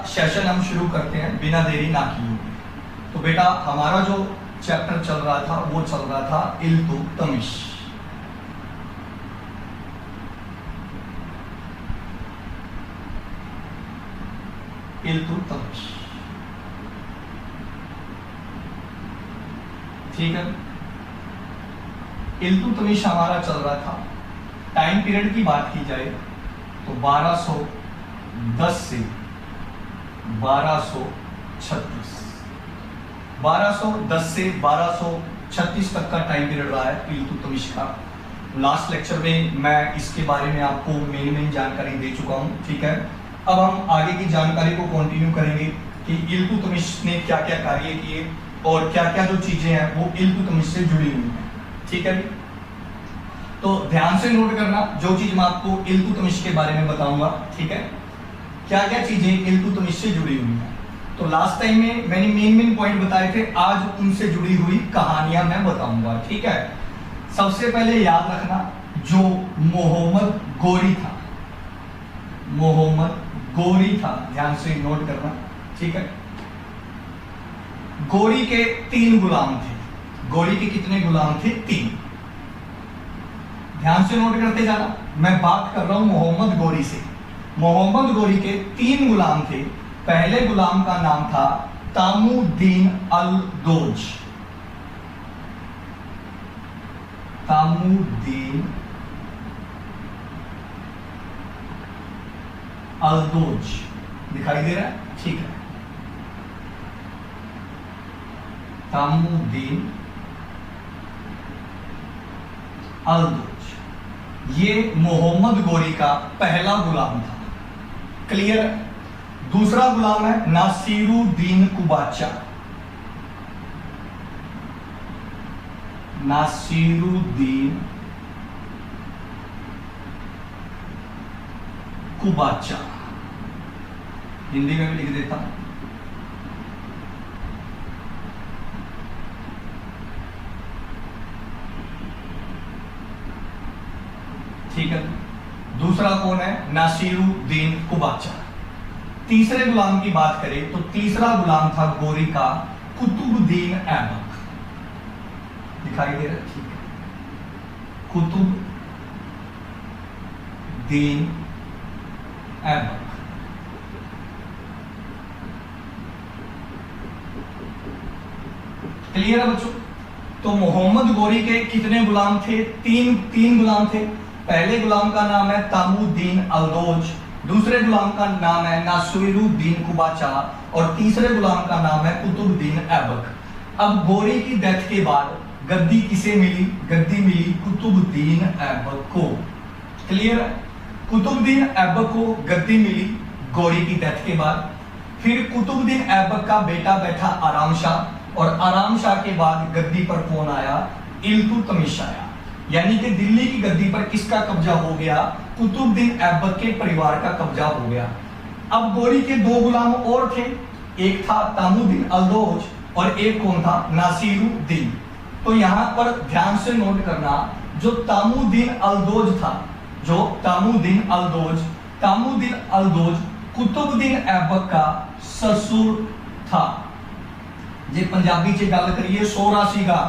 Session हम शुरू करते हैं बिना देरी ना किए। तो बेटा हमारा जो चैप्टर चल रहा था वो चल रहा था इल्तुतमिश। इल्तुतमिश, ठीक है। इल्तुतमिश हमारा चल रहा था। टाइम पीरियड की बात की जाए तो 1210 से 1236, 1210 से 1236 तक का टाइम पीरियड रहा है इल्तुतमिश का। लास्ट लेक्चर में मैं इसके बारे में आपको मेन जानकारी दे चुका हूं, ठीक है। अब हम आगे की जानकारी को कंटिन्यू करेंगे कि इल्तुतमिश ने क्या क्या कार्य किए और क्या क्या जो चीजें हैं वो इल्तुतमिश से जुड़ी हुई हैं, ठीक है। तो ध्यान से नोट करना जो चीज मैं आपको इल्तुतमिश के बारे में बताऊंगा, ठीक है। क्या क्या चीजें इल्तुतमिश से जुड़ी हुई हैं। तो लास्ट टाइम में मैंने मेन पॉइंट बताए थे, आज उनसे जुड़ी हुई कहानियां मैं बताऊंगा, ठीक है। सबसे पहले याद रखना जो मोहम्मद गोरी था, मोहम्मद गोरी था, ध्यान से नोट करना, ठीक है। गोरी के 3 गुलाम थे। गोरी के कितने गुलाम थे? 3। ध्यान से नोट करते जाना, मैं बात कर रहा हूं मोहम्मद गोरी से। मोहम्मद गोरी के 3 गुलाम थे। पहले गुलाम का नाम था तामुद्दीन अल-दोज, तामुद्दीन अल-दोज, दिखाई दे रहा है, ठीक है। तामुद्दीन अल-दोज ये मोहम्मद गोरी का पहला गुलाम था, क्लियर। दूसरा गुलाम है नासिरुद्दीन कुबाचा, नासिरुद्दीन कुबाचा, हिंदी में भी लिख देता हूं। ठीक है, दूसरा कौन है? नासिरुद्दीन कुबाचा। तीसरे गुलाम की बात करें तो तीसरा गुलाम था गोरी का कुतुबुद्दीन ऐबक, दिखाई दे रहा है, ठीक है। कुतुबुद्दीन ऐबक। क्लियर है बच्चों? तो मोहम्मद गोरी के कितने गुलाम थे? 3 गुलाम थे। पहले गुलाम का नाम है तामुद्दीन अल-दोज, दूसरे गुलाम का नाम है नासिरुद्दीन कुबाचा और तीसरे गुलाम का नाम है कुतुबुद्दीन ऐबक। अब गोरी की डेथ के बाद गद्दी किसे मिली? गद्दी मिली कुतुबुद्दीन ऐबक को, क्लियर है। कुतुबुद्दीन ऐबक को गद्दी मिली गोरी की डेथ के बाद। फिर कुतुबुद्दीन ऐबक का बेटा बैठा आराम शाह, और आराम शाह के बाद गद्दी पर कौन आया? इल्तुतमिश आया। यानी कि दिल्ली की गद्दी पर किसका कब्जा हो गया? कुतुबुद्दीन ऐबक के परिवार का कब्जा हो गया। अब गोरी के 2 गुलाम और थे, एक था तामुद्दीन अल-दोज और एक कौन था? नासिरुद्दीन। तो यहां पर ध्यान से नोट करना, जो तामुद्दीन अल-दोज था, जो तामुद्दीन अल-दोज कुतुबुद्दीन ऐबक का ससुर था। जे पंजाबी च गल करिए 84 का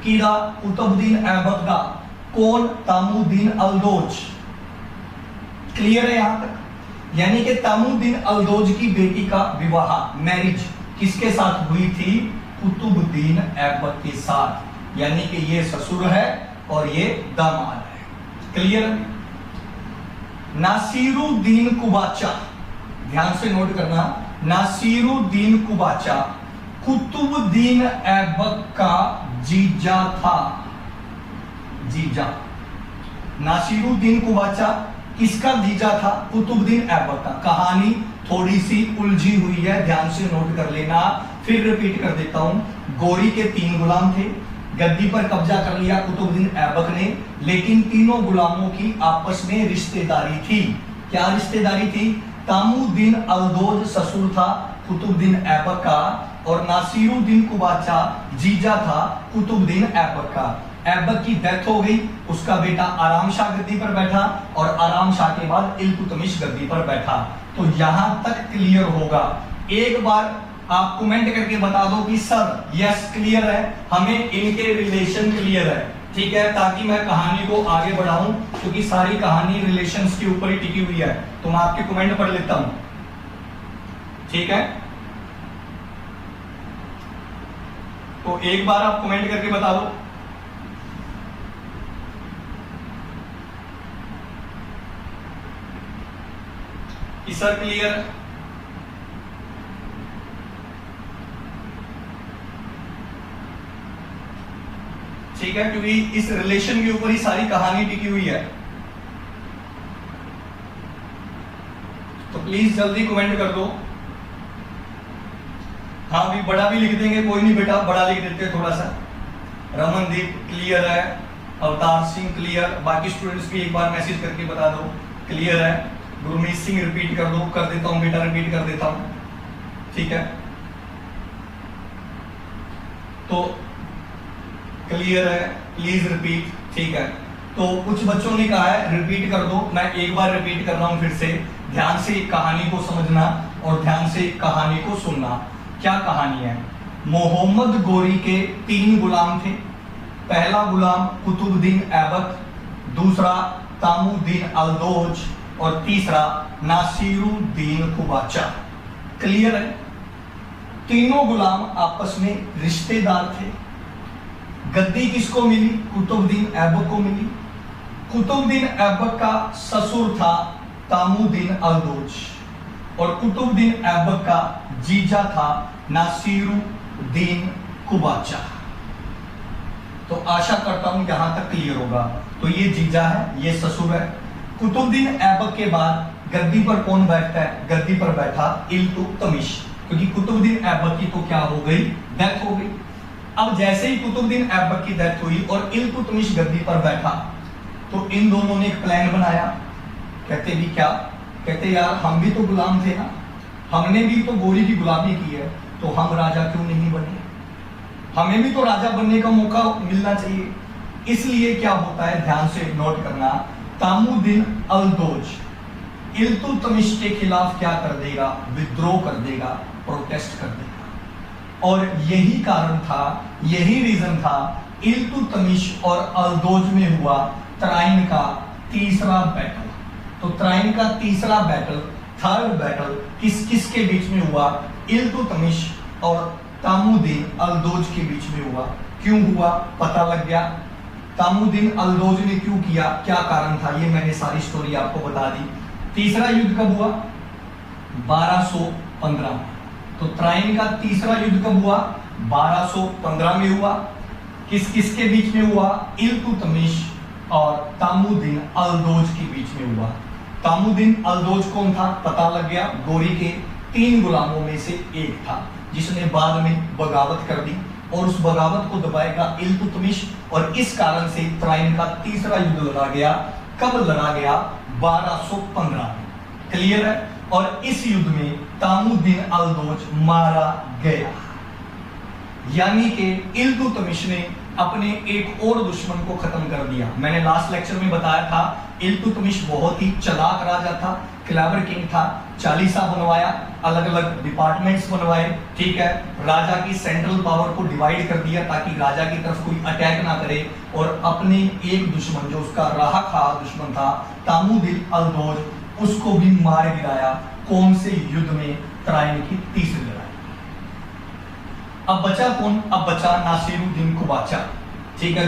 कीड़ा कुतुबुद्दीन ऐबक का कौन? तामुद्दीन अल-दोज, क्लियर है यहां तक। यानी कि तामुद्दीन अल-दोज की बेटी का विवाह, मैरिज किसके साथ हुई थी? कुतुबुद्दीन ऐबक के साथ। यानी कि ये ससुर है और ये दामाद है, क्लियर। नासिरुद्दीन कुबाचा, ध्यान से नोट करना, नासिरुद्दीन कुबाचा कुतुबुद्दीन ऐबक का जीजा था, जीजा। नासिरुद्दीन कुबाचा किसका जीजा था? कुतुबुद्दीन ऐबक का। कहानी थोड़ी सी उलझी हुई है, ध्यान से नोट कर लेना। फिर रिपीट कर देता हूं, गोरी के 3 गुलाम थे, गद्दी पर कब्जा कर लिया कुतुबुद्दीन ऐबक ने, लेकिन तीनों गुलामों की आपस में रिश्तेदारी थी। क्या रिश्तेदारी थी? तामुद्दीन अल-दोज ससुर था कुतुबुद्दीन ऐबक का और नासिरुद्दीन कुबाचा जीजा था कुतुबुद्दीन ऐबक का। ऐबक की डेथ हो गई, उसका बेटा आराम शाह गद्दी पर बैठा और आराम शाह के बाद इल्तुतमिश गद्दी पर बैठा। तो यहां तक क्लियर होगा। एक बार आप कमेंट करके बता दो कि सर यस क्लियर है, हमें इनके रिलेशन क्लियर है, ठीक है, ताकि मैं कहानी को आगे बढ़ाऊं, क्योंकि सारी कहानी रिलेशंस के ऊपर ही टिकी हुई है। तो मैं आपके कमेंट पढ़ लेता हूं, ठीक है। तो एक बार आप कमेंट करके बता दो। कि सर क्लियर है। ठीक है, क्योंकि इस रिलेशन के ऊपर ही सारी कहानी टिकी हुई है। तो प्लीज जल्दी कमेंट कर दो। हाँ भी बड़ा भी लिख देंगे, कोई नहीं बेटा, बड़ा लिख देते हैं थोड़ा सा। रमनदीप क्लियर है, अवतार सिंह क्लियर, बाकी स्टूडेंट्स भी एक बार मैसेज करके बता दो क्लियर है। गुरमीत सिंह रिपीट कर दो, कर देता हूं बेटा, रिपीट कर देता हूं, ठीक है। तो क्लियर है, प्लीज रिपीट, ठीक है। तो कुछ बच्चों ने कहा है रिपीट कर दो, मैं एक बार रिपीट कर रहा हूं फिर से। ध्यान से कहानी को समझना और ध्यान से कहानी को सुनना। क्या कहानी है? मोहम्मद गोरी के 3 गुलाम थे। पहला गुलाम कुतुबुद्दीन ऐबक, दूसरा तामुद्दीन अल्दोज और तीसरा नासिरुद्दीन कुबाचा। क्लियर है? तीनों गुलाम आपस में रिश्तेदार थे। गद्दी किसको मिली? कुतुबुद्दीन ऐबक को मिली। कुतुबुद्दीन ऐबक का ससुर था तामुद्दीन अल्दोज और कुतुबुद्दीन ऐबक का जीजा था नासिरुद्दीन कुबाचा। तो आशा करता हूं यहां तक क्लियर होगा। तो ये जीजा है, ये ससुर है। कुतुबुद्दीन ऐबक के बाद गद्दी पर कौन बैठता है? गद्दी पर बैठा इल्तुतमिश, क्योंकि कुतुबुद्दीन ऐबक की तो क्या हो गई? डेथ हो गई। अब जैसे ही कुतुबुद्दीन ऐबक की डेथ हुई और इल्तुतमिश गद्दी पर बैठा, तो इन दोनों ने एक प्लान बनाया। कहते भी क्या? कहते यार हम भी तो गुलाम थे ना, हमने भी तो गोरी की गुलामी की है, तो हम राजा क्यों नहीं बने? हमें भी तो राजा बनने का मौका मिलना चाहिए। इसलिए क्या होता है, ध्यान से नोट करना, तामुद्दीन अल्दोज इल्तुतमिश के खिलाफ क्या कर देगा? विद्रोह कर देगा, प्रोटेस्ट कर देगा। और यही कारण था, यही रीजन था इल्तुतमिश और अल्दोज में हुआ तराइन का तीसरा बैटल। तो तराइन का तीसरा बैटल, थर्ड बैटल किस किस के बीच में हुआ? इल्तुतमिश और तामुद्दीन अल्दोज के बीच में हुआ। क्यों हुआ? पता लग गया। तामुद्दीन अल्दोज ने क्यों किया, क्या कारण था, ये मैंने सारी स्टोरी आपको बता दी। तीसरा युद्ध कब हुआ? 1215 में। तो तराइन का तीसरा युद्ध कब हुआ? 1215 में हुआ। किस किस के बीच में हुआ? इल्तुतमिश और तामुद्दीन अल्दोज के बीच में हुआ। तामुद्दीन अल्दोज कौन था? पता लग गया, गोरी के 3 गुलामों में से एक था, जिसने बाद में बगावत कर दी और उस बगावत को दबाएगा इल्तुतमिश, और इस कारण से तराइन का तीसरा युद्ध लड़ा गया। कब लड़ा गया? 1215 में। क्लियर है? और इस युद्ध में तामुद्दीन अल्दोज मारा गया, यानी कि इल्तुतमिश ने अपने एक और दुश्मन को खत्म कर दिया। मैंने लास्ट लेक्चर में बताया था इल्तुतमिश बहुत ही चालाक राजा था, क्लेवर किंग था। चालीसा बनवाया, अलग अलग डिपार्टमेंट्स बनवाए, ठीक है। राजा की सेंट्रल पावर को डिवाइड कर दिया ताकि राजा की तरफ कोई अटैक ना करे, और अपने एक दुश्मन जो उसका रहा खा दुश्मन था तामुद्दीन अल्दोज, उसको भी मार गिराया। कौन से युद्ध में? तराइन की तीसरी लड़ाई। अब बचा कौन? अब बचा नासिरुद्दीन कुबाचा, ठीक है।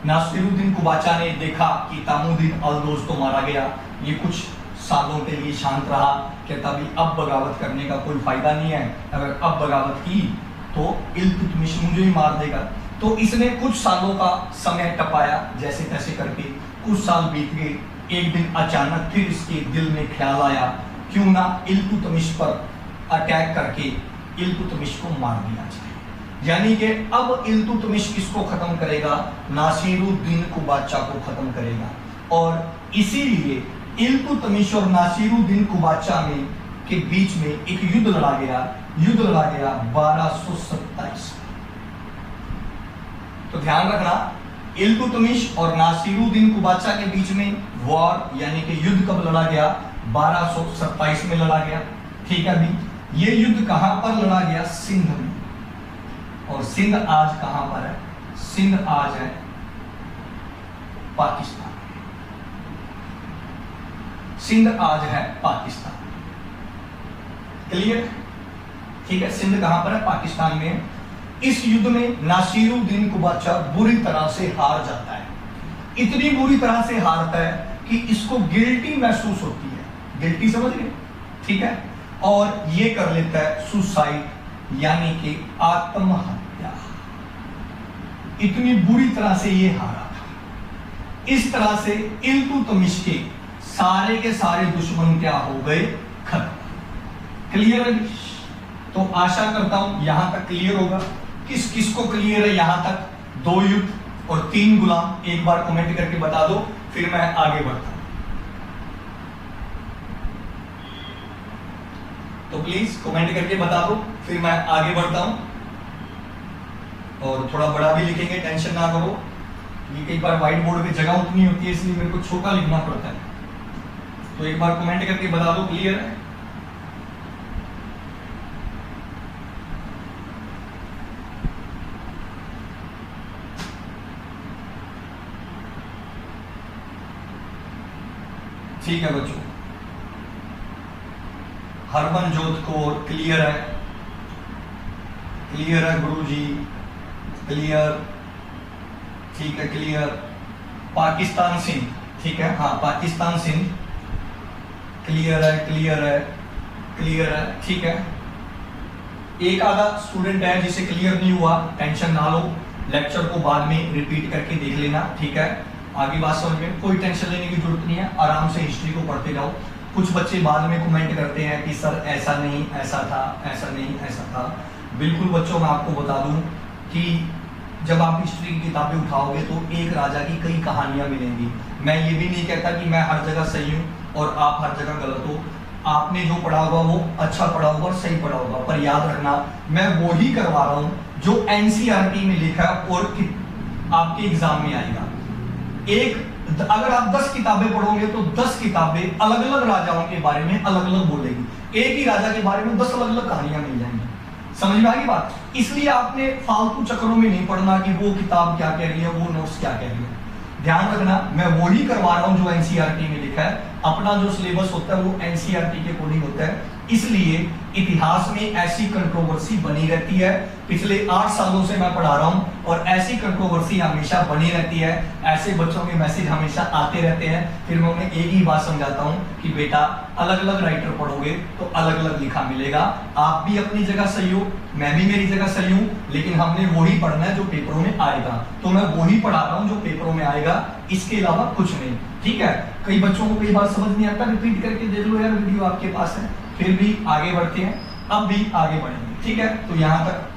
नासिरुद्दीन कुबाचा ने देखा कि तामुद्दीन अल्दोज तो मारा गया, ये कुछ सालों के लिए शांत रहा, कहता भी अब बगावत करने का कोई फायदा नहीं है, अगर अब बगावत की तो इल्तुतमिश मुझे ही मार देगा। तो इसने कुछ सालों का समय टपाया, जैसे तैसे करके कुछ साल बीत गए। एक दिन अचानक फिर इसके दिल में ख्याल आया, क्यों ना इल्तुतमिश पर अटैक करके इल्तुतमिश को मार दिया जाए। यानी कि अब इल्तुतमिश किसको खत्म करेगा? नासिरुद्दीन कुबाचा को खत्म करेगा। और इसीलिए इल्तुतमिश और नासिरुद्दीन कुबाचा में के बीच में एक युद्ध लड़ा गया। युद्ध लड़ा गया 1227। तो ध्यान रखना, इल्तुतमिश और नासिरुद्दीन कुबाचा के बीच में वॉर यानी कि युद्ध कब लड़ा गया? 1227 में लड़ा गया। ठीक है अभी ये युद्ध कहां पर लड़ा गया? सिंध में। और सिंध आज कहां पर है? सिंध आज है पाकिस्तान। सिंध आज है पाकिस्तान। क्लियर? ठीक है, सिंध कहां पर है? पाकिस्तान में। इस युद्ध में नासिरुद्दीन कुबाचा बुरी तरह से हार जाता है। इतनी बुरी तरह से हारता है कि इसको गिल्टी महसूस होती है। गिल्टी समझ गए? ठीक है, और ये कर लेता है सुसाइड यानी कि आत्महत्या। इतनी बुरी तरह से ये हारा था। इस तरह से इल्तुतमिश के सारे दुश्मन क्या हो गए? खत्म। क्लियर है? तो आशा करता हूं यहां तक क्लियर होगा। किस किस को क्लियर है यहां तक? 2 युद्ध और 3 गुलाम एक बार कमेंट करके बता दो, फिर मैं आगे बढ़ता हूं। तो प्लीज कमेंट करके बता दो, फिर मैं आगे बढ़ता हूं। और थोड़ा बड़ा भी लिखेंगे, टेंशन ना करो। ये कई बार व्हाइट बोर्ड पे जगह उतनी होती है, इसलिए मेरे को छोटा लिखना पड़ता है। तो एक बार कमेंट करके बता दो क्लियर है? ठीक है बच्चों, हरमनजोत कौर क्लियर है? क्लियर है गुरुजी? क्लियर? ठीक है क्लियर। पाकिस्तान सिंध, ठीक है, हाँ पाकिस्तान सिंध क्लियर है, क्लियर है, क्लियर है। ठीक है, एक आधा स्टूडेंट है जिसे क्लियर नहीं हुआ, टेंशन ना लो, लेक्चर को बाद में रिपीट करके देख लेना। ठीक है, आगे बात समझ में, कोई टेंशन लेने की जरूरत नहीं है, आराम से हिस्ट्री को पढ़ते जाओ। कुछ बच्चे बाद में कमेंट करते हैं कि सर ऐसा नहीं, ऐसा था, ऐसा नहीं, ऐसा था। बिल्कुल बच्चों, मैं आपको बता दूं कि जब आप हिस्ट्री की किताबें उठाओगे तो एक राजा की कई कहानियां मिलेंगी। मैं ये भी नहीं कहता कि मैं हर जगह सही हूं और आप हर जगह गलत हो। आपने जो पढ़ा होगा वो अच्छा पढ़ा होगा और सही पढ़ा होगा, पर याद रखना मैं वो ही करवा रहा हूं जो एनसीईआरटी में लिखा है और आपके एग्जाम में आएगा। अगर आप 10 किताबें पढ़ोगे तो 10 किताबें अलग अलग राजाओं के बारे में अलग अलग बोलेगी। एक ही राजा के बारे में 10 अलग अलग कहानियां मिल जाएंगी। समझ में आ गई बात? इसलिए आपने फालतू चक्करों में नहीं पढ़ना कि वो किताब क्या कह रही है, वो नोट्स क्या कह रही है। ध्यान रखना, मैं वही करवा रहा हूं जो एनसीईआरटी में लिखा है। अपना जो सिलेबस होता है वो एनसीईआरटी के अकॉर्डिंग होता है। इसलिए इतिहास में ऐसी कंट्रोवर्सी बनी रहती है। पिछले 8 सालों से मैं पढ़ा रहा हूं और ऐसी कंट्रोवर्सी हमेशा बनी रहती है। ऐसे बच्चों के मैसेज हमेशा आते रहते हैं। फिर मैं उन्हें एक ही बात समझाता हूं कि बेटा अलग अलग राइटर पढ़ोगे तो अलग अलग लिखा मिलेगा। आप भी अपनी जगह सही हो, मैं भी मेरी जगह सही हूं, लेकिन हमने वही पढ़ना है जो पेपरों में आएगा। तो मैं वही पढ़ा रहा हूं जो पेपरों में आएगा, इसके अलावा कुछ नहीं। ठीक है, कई बच्चों को कई बार समझ नहीं आता, रिपीट करके देख लो यार, वीडियो आपके पास है। फिर भी आगे बढ़ते हैं, अब भी आगे बढ़ेंगे। ठीक है, तो यहां तक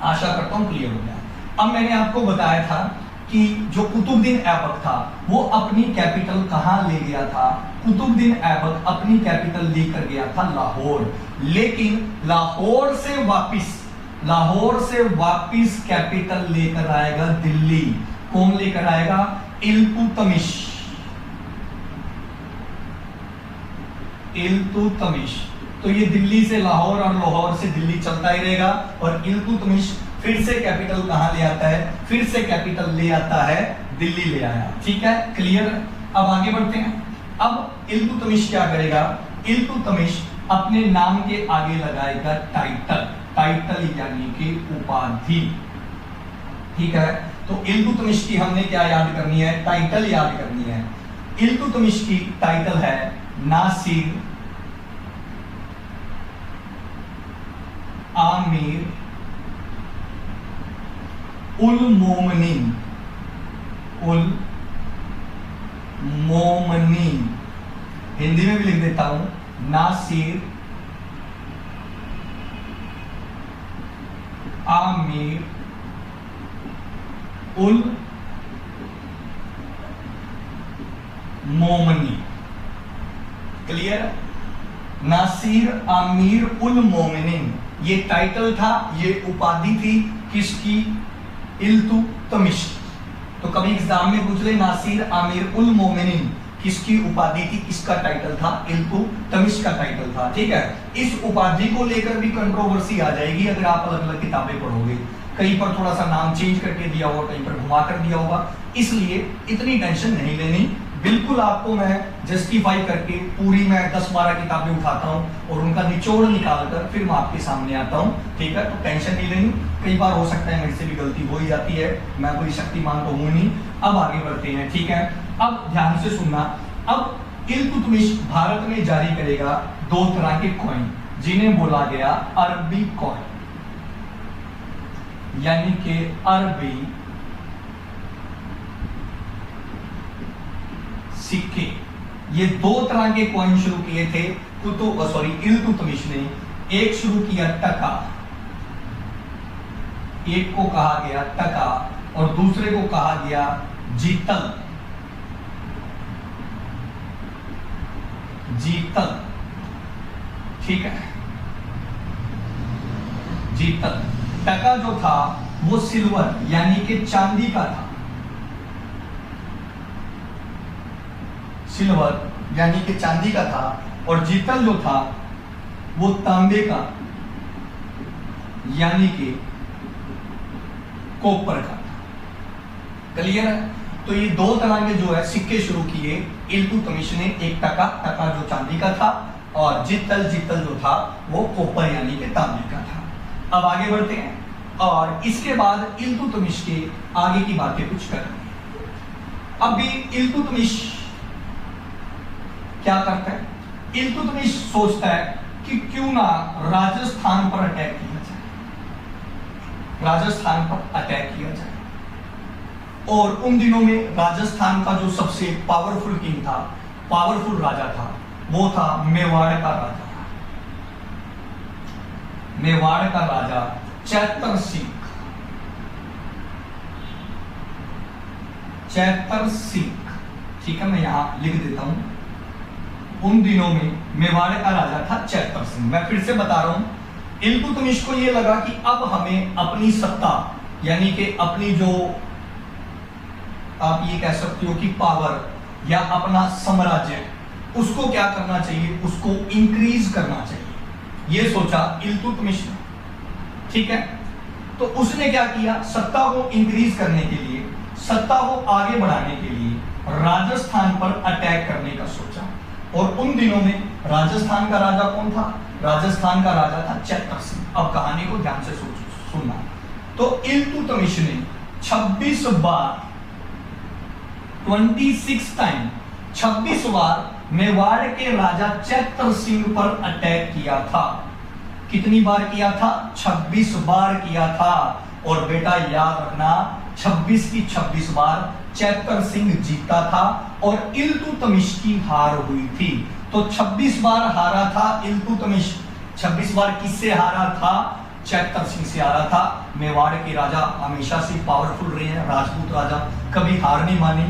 आशा करता हूं क्लियर हो गया। अब मैंने आपको बताया था कि जो कुतुबुद्दीन ऐबक था वो अपनी कैपिटल कहां ले गया था? कुतुबुद्दीन ऐबक अपनी कैपिटल लेकर गया था लाहौर, लेकिन लाहौर से वापिस कैपिटल लेकर आएगा दिल्ली। कौन लेकर आएगा? इल्तुतमिश। तो ये दिल्ली से लाहौर और लाहौर से दिल्ली चलता ही रहेगा। और इल्तुतमिश फिर से कैपिटल कहां ले आता है? फिर से कैपिटल ले आता है दिल्ली ले आया। ठीक है, क्लियर? अब आगे बढ़ते हैं। अब इल्तुतमिश क्या करेगा? इल्तुतमिश अपने नाम के आगे लगाएगा टाइटल यानी कि उपाधि। ठीक है, तो इल्तुतमिश की हमने क्या याद करनी है? टाइटल याद करनी है। इल्तुतमिश की टाइटल है नासिर आमिर उल मोमनीन। हिंदी में भी लिख देता हूं, नासिर आमिर उल मोमनी। क्लियर? नासिर आमिर उल मोमिनीन ये टाइटल था, ये उपाधि थी किसकी? इल्तुतमिश। कभी एग्जाम में पूछ ले नासिर आमिर उल मोमिनीन किसकी उपाधि थी, किसका टाइटल था, इल्तुतमिश का टाइटल था। ठीक है, इस उपाधि को लेकर भी कंट्रोवर्सी आ जाएगी अगर आप अलग अलग किताबें पढ़ोगे। कहीं पर थोड़ा सा नाम चेंज करके दिया होगा, कहीं पर घुमा कर दिया होगा, इसलिए इतनी टेंशन नहीं लेनी। बिल्कुल आपको मैं जस्टिफाई करके पूरी मैं 10-12 किताबें उठाता हूँ और उनका निचोड़ निकाल कर फिर मैं आपके सामने आता हूँ। ठीक है, तो टेंशन नहीं लेनी। कई बार हो सकता है मेरे से भी गलती हो ही जाती है, मैं कोई शक्तिमान तो हूँ नहीं। अब आगे बढ़ते हैं। ठीक है, अब ध्यान से सुनना। अब इल्तुतमिश भारत में जारी करेगा 2 तरह के कॉइन, जिन्हें बोला गया अरबी कॉइन, यानी कि अरबी सिक्के। ये 2 तरह के कॉइन शुरू किए थे इल्तुतमिश ने। एक शुरू किया टका, एक को कहा गया टका और दूसरे को कहा गया जीतल। जीतल, ठीक है, जीतल। टका जो था वो सिल्वर यानी कि चांदी का था, सिल्वर यानी कि चांदी का था, और जीतल जो था वो तांबे का यानी कि कॉपर का था। क्लियर है? तो ये 2 तरह के जो है सिक्के शुरू किए इल्तुतमिश ने। एक टका जो चांदी का था, और जीतल जो था वो कॉपर यानी कि तांबे का था। अब आगे बढ़ते हैं और इसके बाद इल्तुतमिश के आगे की बातें कुछ करेंगे। अब भी इल्तुतमिश क्या करता है? इल्तुतमिश सोचता है कि क्यों ना राजस्थान पर अटैक किया जाए, राजस्थान पर अटैक किया जाए। और उन दिनों में राजस्थान का जो सबसे पावरफुल किंग था, पावरफुल राजा था, वो था मेवाड़ का राजा। मेवाड़ का राजा चैतर सिंह। चैतर सिंह, ठीक है, मैं यहां लिख देता हूं। उन दिनों में मेवाड़ का राजा था चैतर सिंह। मैं फिर से बता रहा हूं, इल्तुतमिश को यह लगा कि अब हमें अपनी सत्ता यानी कि अपनी जो आप ये कह सकते हो कि पावर या अपना साम्राज्य, उसको क्या करना चाहिए, उसको इंक्रीज करना चाहिए। ये सोचा इल्तुतमिश ने। ठीक है, तो उसने क्या किया, सत्ता को इंक्रीज करने के लिए, सत्ता को आगे बढ़ाने के लिए राजस्थान पर अटैक करने का सोचा। और उन दिनों में राजस्थान का राजा कौन था? राजस्थान का राजा था चैतर सिंह। अब कहानी को ध्यान से सुनना। तो इल्तुतमिश ने 26 बार 26 बार मेवाड़ के राजा चैतर सिंह पर अटैक किया था। कितनी बार किया था? 26 बार किया था। और बेटा याद रखना, 26 की 26 बार चैतर सिंह जीता था और इल्तुतमिश की हार हुई थी। तो 26 बार हारा था इल्तुतमिश। 26 बार किससे हारा था? चैतर सिंह से हारा था। मेवाड़ के राजा हमेशा से पावरफुल रहे हैं, राजपूत राजा, कभी हार नहीं मानी।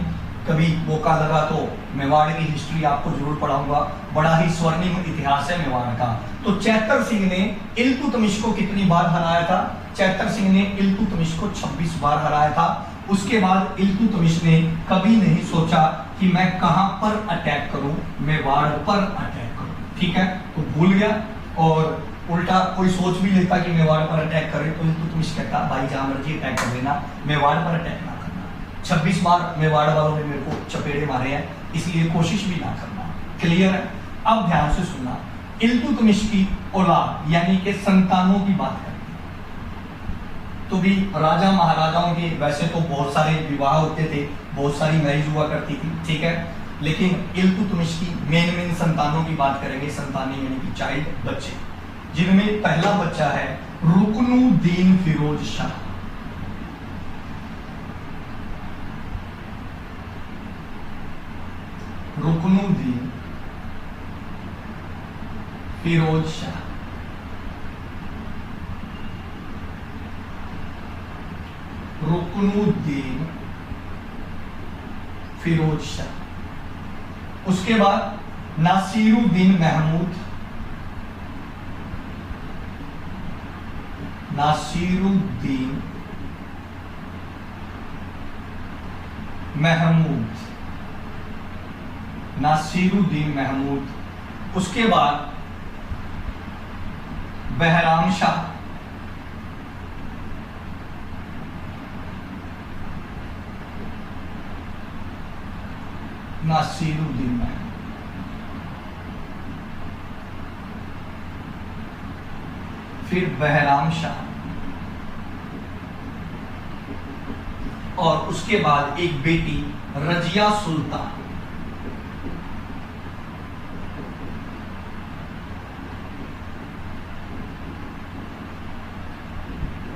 कभी मौका लगा तो मेवाड़ की हिस्ट्री आपको जरूर पढ़ाऊंगा, बड़ा ही स्वर्णिम इतिहास है मेवाड़ का। तो चैतर सिंह ने इल्तुतमिश को कितनी बार हराया था? चैतर सिंह ने इल्तुतमिश को 26 बार हराया था। उसके बाद इल्तुतमिश ने कभी नहीं सोचा कि मैं कहां पर अटैक करूं, मेवाड़ पर अटैक करूं। ठीक है, तो भूल गया और उल्टा कोई सोच भी लेता कि मेवाड़ पर अटैक करे तो इल्तुतमिश कहता भाई जहां मर्जी अटैक कर लेना, मेवाड़ पर अटैक ना करना। 26 बार मेवाड़ वालों ने मेरे को चपेड़े मारे हैं, इसलिए कोशिश भी ना करना। क्लियर है? अब ध्यान से सुनना, इल्तुतमिश की औलाद यानी कि संतानों की बात करें तो भी राजा महाराजाओं के वैसे तो बहुत सारे विवाह होते थे, बहुत सारी मैरिज हुआ करती थी। ठीक है, लेकिन इल्तुतमिश की मेन संतानों की बात करेंगे। संतानें यानी कि चाइल्ड, बच्चे, जिनमें पहला बच्चा है रुकनुद्दीन फिरोज शाह। रुकनुद्दीन फिरोज शाह। रुकनुद्दीन फिरोज शाह। उसके बाद नासिरुद्दीन महमूद, नासिरुद्दीन महमूद, नासिरुद्दीन महमूद। उसके बाद बहराम शाह, नासिरुद्दीन महमूद। फिर बहराम शाह, और उसके बाद एक बेटी रजिया सुल्तान।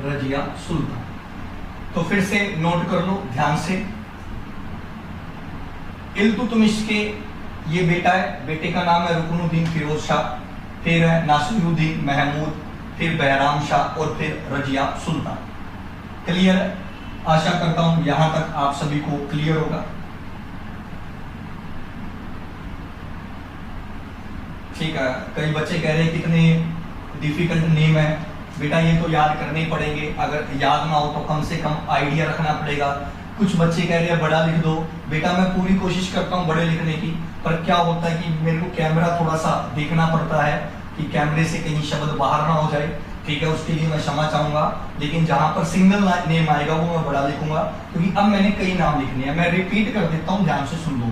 रजिया सुल्तान। तो फिर से नोट कर लो ध्यान से। इल्तुतमिश के ये बेटा है, बेटे का नाम है रुकनुद्दीन फिरोज शाह, फिर है नासिरुद्दीन महमूद, फिर बहराम शाह और फिर रजिया सुल्तान। क्लियर है? आशा करता हूं यहां तक आप सभी को क्लियर होगा। ठीक है, कई बच्चे कह रहे हैं कितने डिफिकल्ट नेम है बेटा, ये तो याद करने ही पड़ेंगे, अगर याद ना हो तो कम से कम आइडिया रखना पड़ेगा। कुछ बच्चे कह रहे हैं बड़ा लिख दो, बेटा मैं पूरी कोशिश करता हूँ बड़े लिखने की, पर क्या होता है कि मेरे को कैमरा थोड़ा सा देखना पड़ता है कि कैमरे से कहीं शब्द बाहर ना हो जाए। ठीक है, उसके लिए मैं क्षमा चाहूंगा, लेकिन जहां पर सिंगल नेम आएगा वो मैं बड़ा लिखूंगा, क्योंकि अब मैंने कई नाम लिखने हैं। मैं रिपीट कर देता हूँ, ध्यान से सुन लो।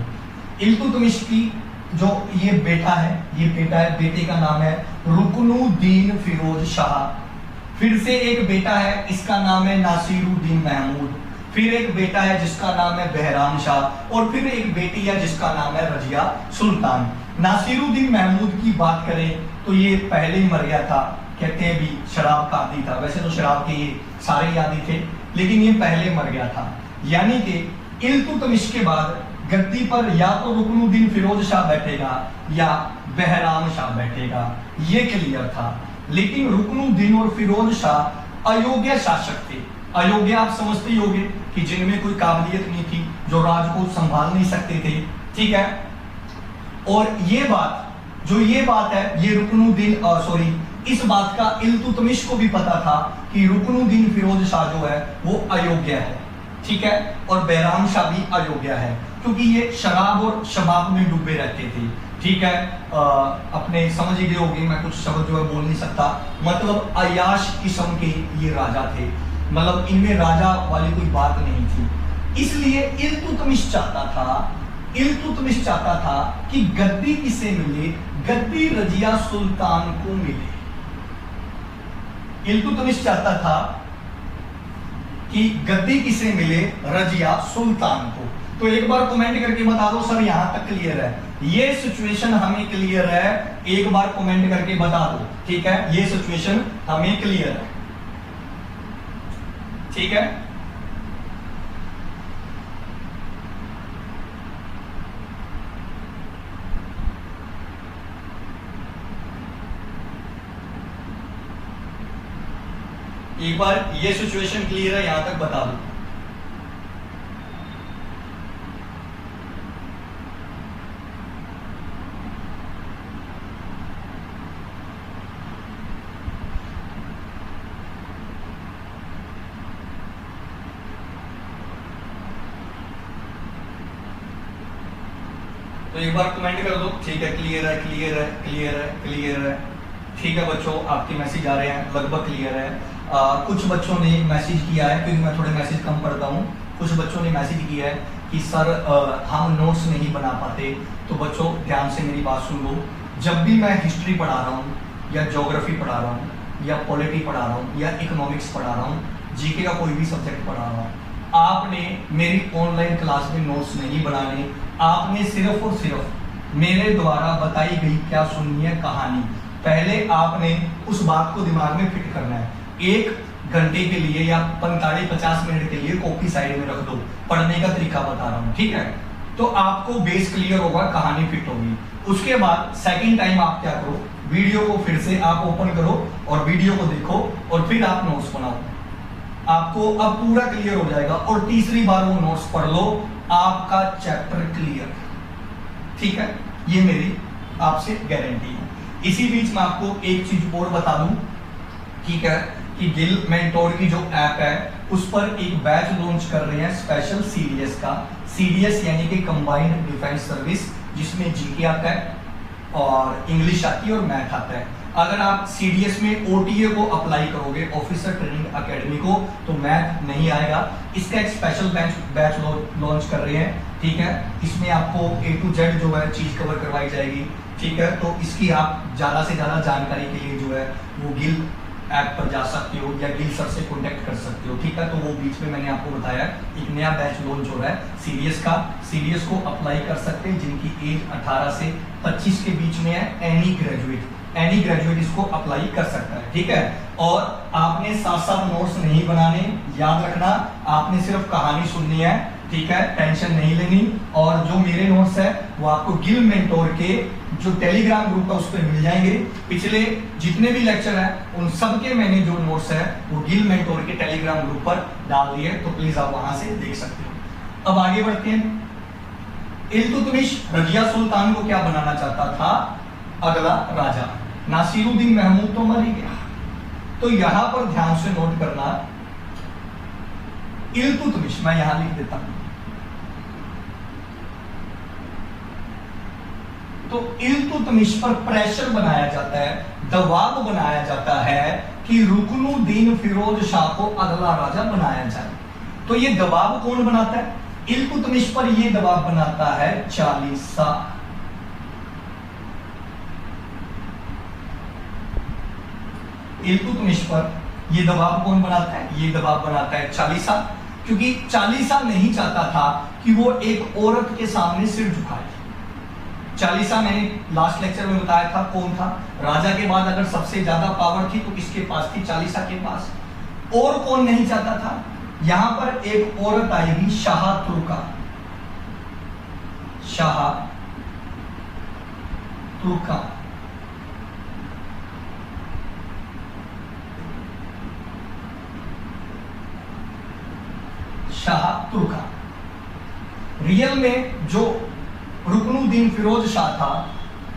इल्तुतमिश की जो ये बेटा है, ये बेटा है, बेटे का नाम है रुकनुद्दीन फिरोज शाह। फिर से एक बेटा है, इसका नाम है नासिरुद्दीन महमूद। फिर एक बेटा है जिसका नाम है बहराम शाह, और फिर एक बेटी है जिसका नाम है रजिया सुल्तान। नासिरुद्दीन महमूद की बात करें तो ये पहले ही मर गया था, कहते हैं भी शराब का आदी था। वैसे तो शराब के ये सारे ही आदी थे, लेकिन ये पहले मर गया था। यानी कि इल्तुतमिश के बाद गद्दी पर या तो रुकनुद्दीन फिरोज शाह बैठेगा या बहराम शाह बैठेगा, ये क्लियर था। लेकिन रुकनुद्दीन और फिरोज शाह अयोग्य शासक थे। अयोग्य आप समझते ही होंगे कि जिनमें कोई काबिलियत नहीं थी, जो राज को संभाल नहीं सकते थे। ठीक है, और ये बात है, ये रुकनुद्दीन सॉरी, इस बात का इल्तुतमिश को भी पता था कि रुकनुद्दीन फिरोज शाह जो है वो अयोग्य है। ठीक है, और बहराम शाह भी अयोग्य है, क्योंकि ये शराब और शबाब में डूबे रहते थे। ठीक है, अपने समझ ही गए होंगे, मैं कुछ शब्द जो है बोल नहीं सकता, मतलब अयाश किस्म के ये राजा थे, मतलब इनमें राजा वाली कोई बात नहीं थी। इसलिए इल्तुतमिश चाहता था कि गद्दी किसे मिले, गद्दी रजिया सुल्तान को मिले। इल्तुतमिश चाहता था कि गद्दी किसे मिले, रजिया सुल्तान को। तो एक बार कमेंट करके बता दो सर यहां तक क्लियर है, ये सिचुएशन हमें क्लियर है, एक बार कमेंट करके बता दो। ठीक है, ये सिचुएशन हमें क्लियर है। ठीक है, एक बार ये सिचुएशन क्लियर है यहां तक बता दो। तो एक बार कमेंट कर दो। ठीक है, क्लियर है, क्लियर है, क्लियर है, क्लियर है। ठीक है बच्चों, आपके मैसेज आ रहे हैं, लगभग क्लियर है। कुछ बच्चों ने मैसेज किया है, क्योंकि मैं थोड़े मैसेज कम पढ़ता हूँ, कुछ बच्चों ने मैसेज किया है कि सर हम नोट्स नहीं बना पाते। तो बच्चों ध्यान से मेरी बात सुन लो, जब भी मैं हिस्ट्री पढ़ा रहा हूँ या ज्योग्राफी पढ़ा रहा हूँ या पॉलिटी पढ़ा रहा हूँ या इकोनॉमिक्स पढ़ा रहा हूँ, जीके का कोई भी सब्जेक्ट पढ़ा रहा हूँ, आपने मेरी ऑनलाइन क्लास में नोट्स नहीं बनाने, आपने सिर्फ और सिर्फ मेरे द्वारा बताई गई क्या सुननी है कहानी, पहले आपने उस बात को दिमाग में फिट करना है। 1 घंटे के लिए या 45-50 मिनट के लिए कॉपी साइड में रख दो, पढ़ने का तरीका बता रहा हूँ। ठीक है, तो आपको बेस क्लियर होगा, कहानी फिट होगी। उसके बाद सेकंड टाइम आप क्या करो, वीडियो को फिर से आप ओपन करो और वीडियो को देखो और फिर आप नोट्स बनाओ, आपको अब पूरा क्लियर हो जाएगा। और तीसरी बार वो नोट्स पढ़ लो, आपका चैप्टर क्लियर। ठीक है, ये मेरी आपसे गारंटी है। इसी बीच में आपको एक चीज और बता दूं, ठीक है, कि गिल मेंटोर की जो ऐप है उस पर एक बैच लॉन्च कर रहे हैं स्पेशल सीडीएस का। सीडीएस यानी कि कंबाइंड डिफेंस सर्विस, जिसमें जीके आता है और इंग्लिश आती है और मैथ आता है। अगर आप सीडीएस में ओटीए को अप्लाई करोगे, ऑफिसर ट्रेनिंग एकेडमी को, तो मैथ नहीं आएगा। इसका एक स्पेशल बैच लॉन्च कर रहे हैं, ठीक है। इसमें आपको A to Z जो है चीज कवर करवाई जाएगी, ठीक है। तो इसकी आप ज्यादा से ज्यादा जानकारी के लिए जो है वो गिल ऐप पर जा सकते हो या गिल सर से कॉन्टेक्ट कर सकते हो, ठीक है। तो वो बीच में मैंने आपको बताया एक नया बैच लॉन्च हो रहा है सीडीएस का। सीडीएस को अप्लाई कर सकते हैं जिनकी एज 18 से 25 के बीच में है। एनी ग्रेजुएट इसको अप्लाई कर सकता है, ठीक है। और आपने साथ साथ नोट्स नहीं बनाने, याद रखना, आपने सिर्फ कहानी सुननी है, ठीक है, टेंशन नहीं लेनी। और जो मेरे नोट्स है वो आपको गिल मेंटोर के जो टेलीग्राम ग्रुप है उस पर मिल जाएंगे। पिछले जितने भी लेक्चर है उन सब के मैंने जो नोट्स है वो गिल मेंटोर के टेलीग्राम ग्रुप पर डाल दिए, तो प्लीज आप वहां से देख सकते हो। अब आगे बढ़ते हैं। इल्तुतमिश रजिया सुल्तान को क्या बनाना चाहता था? अगला राजा। नासिरुद्दीन महमूद तो मर ही गया। तो यहां पर ध्यान से नोट करना, इल्तुतमिश, मैं यहां लिख देता हूं। तो इल्तुतमिश पर प्रेशर बनाया जाता है, दबाव बनाया जाता है कि रुकनुद्दीन फिरोज शाह को अगला राजा बनाया जाए। तो ये दबाव कौन बनाता है? इल्तुतमिश पर ये दबाव बनाता है चालीसा। इल्तुतमिश पर ये दबाव कौन बनाता है? ये दबाव बनाता है चालीसा, क्योंकि चालीसा नहीं चाहता था कि वो एक औरत के सामने सिर झुकाए। चालीसा मैंने लास्ट लेक्चर में बताया था कौन था। राजा के बाद अगर सबसे ज्यादा पावर थी तो किसके पास थी? चालीसा के पास। और कौन नहीं चाहता था? यहां पर एक औरत आएगी, शाह तुर्का। शाह तुर्का शाह तुर्का। रियल में जो रुकनुद्दीन फिरोज शाह था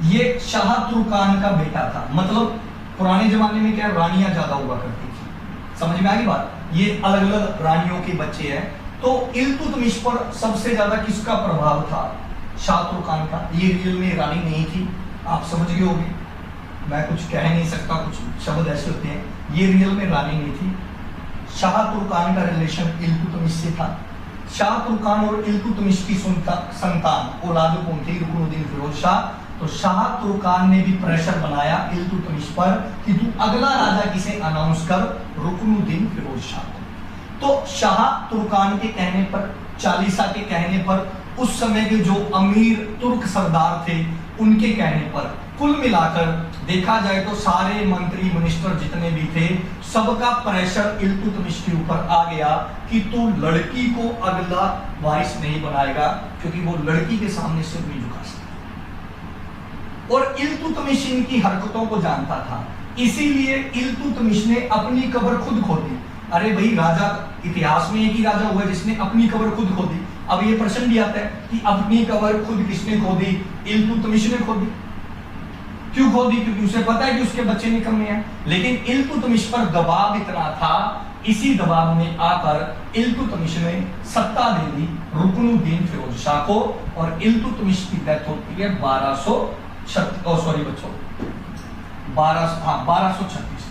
ये शाह तुर्कान का बेटा था। मतलब पुराने जमाने में क्या रानियां ज्यादा हुआ करती थी, समझ में आ गई बात? ये अलग अलग रानियों के बच्चे हैं। तो इल्तुतमिश पर सबसे ज्यादा किसका प्रभाव था? शाह तुर्कान का। ये रियल में रानी नहीं थी, आप समझ गए होंगे, मैं कुछ कह नहीं सकता, कुछ शब्द ऐसे होते हैं। ये रियल में रानी नहीं थी। शाह तुर्कान का रिलेशन इल्तुतमिश से था। शाह तुर्कान और इल्तुतमिश की संतान औलाद कौन थी? रुकनुद्दीन फिरोज शाह। तो शाह तुर्कान ने भी प्रेशर बनाया इल्तुतमिश पर कि तू अगला राजा किसे अनाउंस कर? रुकनुद्दीन फिरोज शाह। तो शाह तुर्कान के कहने पर, चालीसा के कहने पर, उस समय के जो अमीर तुर्क सरदार थे उनके कहने पर, कुल मिलाकर देखा जाए तो सारे मंत्री मिनिस्टर जितने भी थे सबका प्रेशर इल्तुतमिश के ऊपर आ गया कि तू लड़की को अगला वारिस नहीं बनाएगा, क्योंकि वो लड़की के सामने सिर नहीं झुका सकता। और इल्तुतमिश इनकी हरकतों को जानता था, इसीलिए इल्तुतमिश ने अपनी कब्र खुद खोदी। अरे भाई, राजा इतिहास में एक ही राजा हुआ जिसने अपनी कब्र खुद खोदी। अब ये प्रश्न भी आता है कि अपनी कब्र खुद किसने खोदी? इल्तुतमिश ने खोदी। क्यों खोदी? क्योंकि उसे पता है कि उसके बच्चे निकम्मे हैं। लेकिन इल्तुतमिश पर दबाव इतना था, इसी दबाव में आकर इल्तुतमिश ने सत्ता दे दी रुकनुद्दीन फिरोज शाह को, और इल्तुतमिश की डेथ होती है 1236।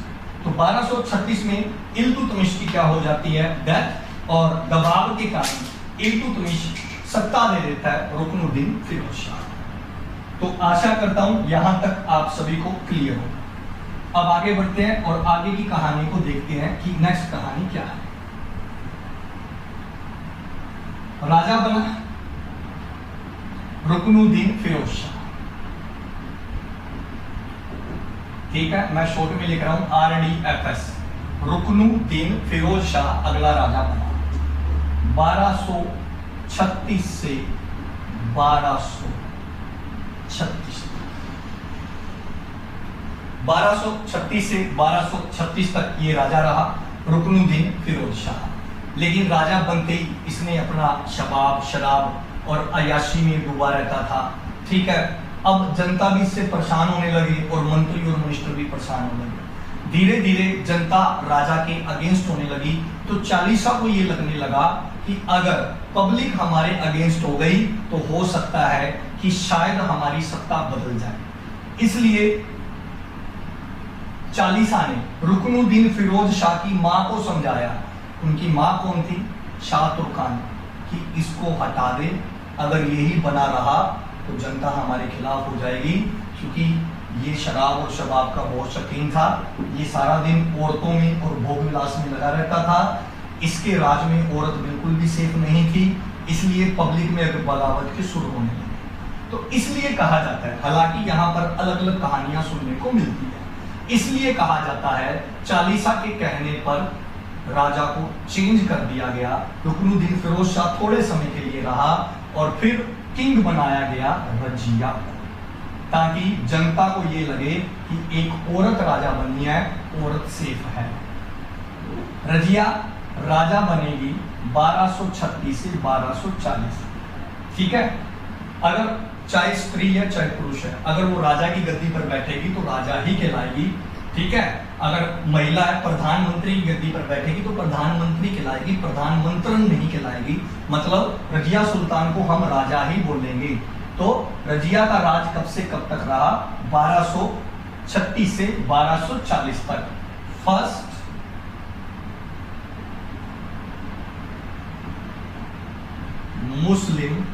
तो 1236 में इल्तुतमिश की क्या हो जाती है? डेथ। और दबाव के कारण इल्तुतमिश सत्ता दे देता है रुकनुद्दीन फिरोज शाह। तो आशा करता हूं यहां तक आप सभी को क्लियर हो। अब आगे बढ़ते हैं और आगे की कहानी को देखते हैं कि नेक्स्ट कहानी क्या है। राजा बना रुकनुद्दीन फिरोज शाह, ठीक है, मैं शॉर्ट में लिख रहा हूं RDFS। रुकनुद्दीन फिरोज शाह अगला राजा बना 1236 से 1236 तक ये राजा रहा रुकनुद्दीन फिरोज शाह। लेकिन राजा बनते ही इसने अपना शबाब, शराब और अयाशी में डूबा रहता था, ठीक है। अब जनता भी इससे परेशान होने लगी और मंत्री और मिनिस्टर भी परेशान होने लगे। धीरे धीरे जनता राजा के अगेंस्ट होने लगी। तो चालीसा को ये लगने लगा कि अगर पब्लिक हमारे अगेंस्ट हो गई तो हो सकता है कि शायद हमारी सत्ता बदल जाए। इसलिए चालीसा ने रुकनुद्दीन फिरोज शाह की मां को समझाया। उनकी मां कौन थी? शाह तुर्कान, कि इसको हटा दे, अगर यही बना रहा तो जनता हमारे खिलाफ हो जाएगी, क्योंकि ये शराब और शबाब का बहुत शौकीन था। ये सारा दिन औरतों में और भोग विलास में लगा रहता था। इसके राज में औरत बिल्कुल भी सेफ नहीं थी, इसलिए पब्लिक में अगर बगावत के सुर होने लगे। तो इसलिए कहा जाता है, हालांकि यहाँ पर अलग अलग कहानियां सुनने को मिलती है, इसलिए कहा जाता है चालीसा के कहने पर राजा को चेंज कर दिया गया। रुकनुद्दीन फिरोज शाह थोड़े समय के लिए रहा और फिर किंग बनाया गया रजिया, ताकि जनता को ये लगे कि एक औरत राजा बनी है, औरत सेफ है। रजिया राजा बनेगी 1236 से 1240, ठीक है। अगर चाहे स्त्री है चाहे पुरुष है, अगर वो राजा की गद्दी पर बैठेगी तो राजा ही कहलाएगी, ठीक है। अगर महिला है प्रधानमंत्री की गद्दी पर बैठेगी तो प्रधानमंत्री कहलाएगी, प्रधानमंत्रन नहीं कहलाएगी। मतलब रजिया सुल्तान को हम राजा ही बोलेंगे। तो रजिया का राज कब से कब तक रहा? 1236 से 1240 तक। फर्स्ट मुस्लिम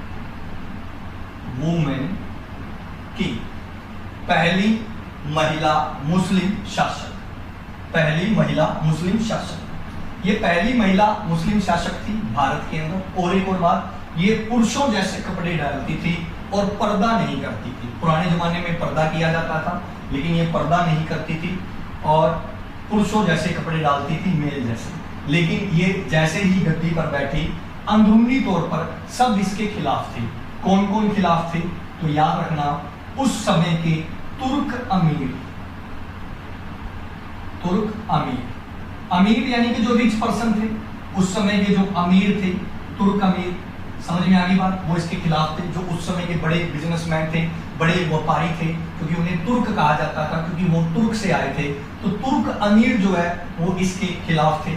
वुमेन की, पहली महिला मुस्लिम शासक, पहली महिला मुस्लिम शासक। ये पहली महिला मुस्लिम शासक थी भारत के अंदर। और एक और बात, ये पुरुषों जैसे कपड़े डालती थी और पर्दा नहीं करती थी। पुराने जमाने में पर्दा किया जाता था, लेकिन ये पर्दा नहीं करती थी और पुरुषों जैसे कपड़े डालती थी, मेल जैसे। लेकिन ये जैसे ही गद्दी पर बैठी, अंदरूनी तौर पर सब इसके खिलाफ थे। कौन कौन खिलाफ थे? तो याद रखना, उस समय के तुर्क अमीर, तुर्क अमीर, अमीर यानी कि जो रिच पर्सन थे, उस समय के जो अमीर थे, तुर्क अमीर, समझ में आ गई बात? वो इसके खिलाफ थे। जो उस समय के बड़े बिजनेसमैन थे, बड़े व्यापारी थे, क्योंकि उन्हें तुर्क कहा जाता था, क्योंकि वो तुर्क से आए थे। तो तुर्क अमीर जो है वो इसके खिलाफ थे।